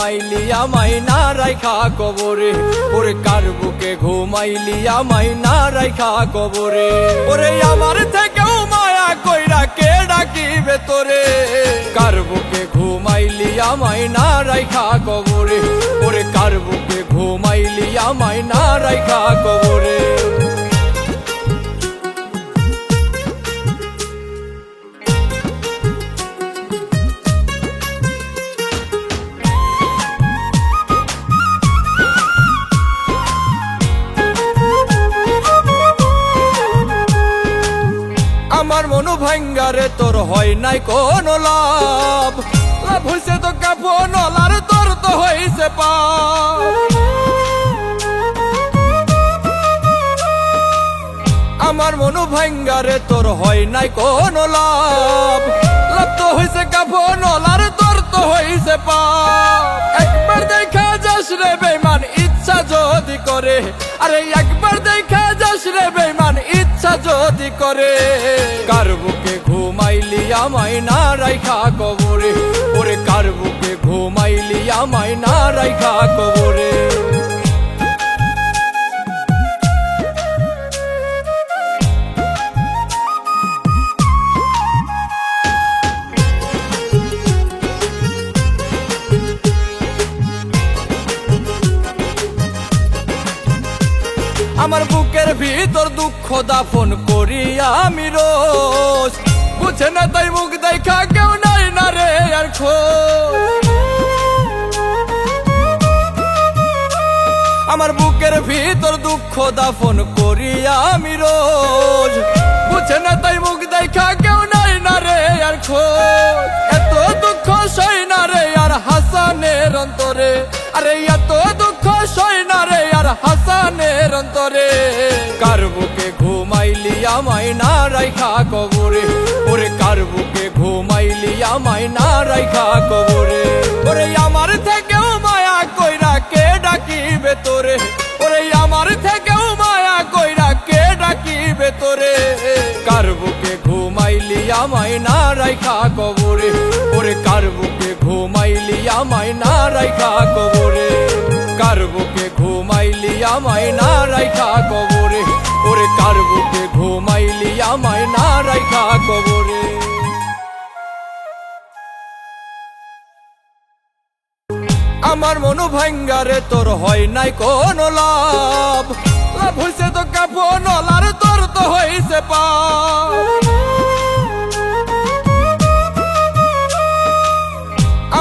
ঘুমাইলি আমায় না রাইখা কবরে, ওরে কার বুকে ঘুমাইলি আমায় না রাইখা কবরে। ওরে আমার থেকেও মায়া কইরা কে ডাকিবে তোরে, কার বুকে ঘুমাইলি আমায় না রাইখা কবরে, ওরে কার বুকে ঘুমাইলি আমায় না রাইখা কবরে। আমার মনু ভাঙ্গারে তোর হয় নাই কোনো লাভ, লাভ হইছে তো কাফন লার তোর তো হইছে পাপ। আমার মনু ভাঙ্গারে তোর হয় নাই কোনো লাভ, লাভ তো হইছে কাফন লার তোর তো হইছে পাপ। একবার দেখা যাস রে বেঈমান ইচ্ছা যদি করে, আরে একবার দেখা যাস রে বেঈমান ইচ্ছা যদি করে। কার বুকে ঘুমাইলি আমায় না রাইখা কবরে, ওরে কার বুকে ঘুমাইলি আমায় না রাইখা কবরে। আমার বুকের ভিতর দুঃখ দাফন করি আমি রোজ, বুঝে না তাই মুখ দেখা কেউ নাই না রে আর খোঁজ। আমার বুকের ভিতর দুঃখ দাফন করি আমি রোজ, বুঝে না তাই মুখ দেখা কেউ নাই না রে আর খোঁজ। এত দুঃখ সই না রে আর হাসানের অন্তরে, আরে এত দুঃখ সই না রে আর হাসানের অন্তরে। কার বুকে ঘুমাইলি আমায় না রাইখা কবরে, ওরে কার বুকে ঘুমাইলি আমায় না রাইখা কবরে। ওরে আমার থেকেও মায়া কইরা কে ডাকিবে তোরে, ওরে আমার থেকেও মায়া কইরা কে ডাকিবে তোরে। কার বুকে ঘুমাইলি আমায় না রাইখা কবরে, ওরে কার বুকে ঘুমাইলি আমায় না রাইখা কবরে। কার বুকে ঘুমাইলি আমায় না রাইখা কবরে, ওরে কার বুকে ঘুমাইলি আমায় না রাইখা কবরে। আমার মনু ভাঙ্গারে তোর হয় নাই কোনো লাভ, লাভ হইছে তো কাফন লার তোর তো হইছে পাপ।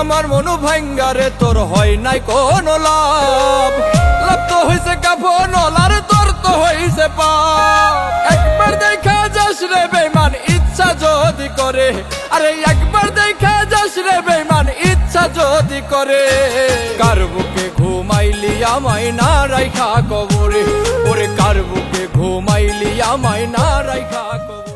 আমার মনু ভাঙ্গারে তোর হয় নাই কোনো লাভ, লাভ তো হইছে কাফন লার তোর তো হইছে পাপ। একবার দেখা যাস রে বেঈমান ইচ্ছা যদি করে, আরে একবার দেখা যাস রে বেঈমান ইচ্ছা যদি করে। কার বুকে ঘুমাইলি আমায় না রাইখা কবরে, ওরে কার বুকে ঘুমাইলি আমায় না রাইখা কবরে।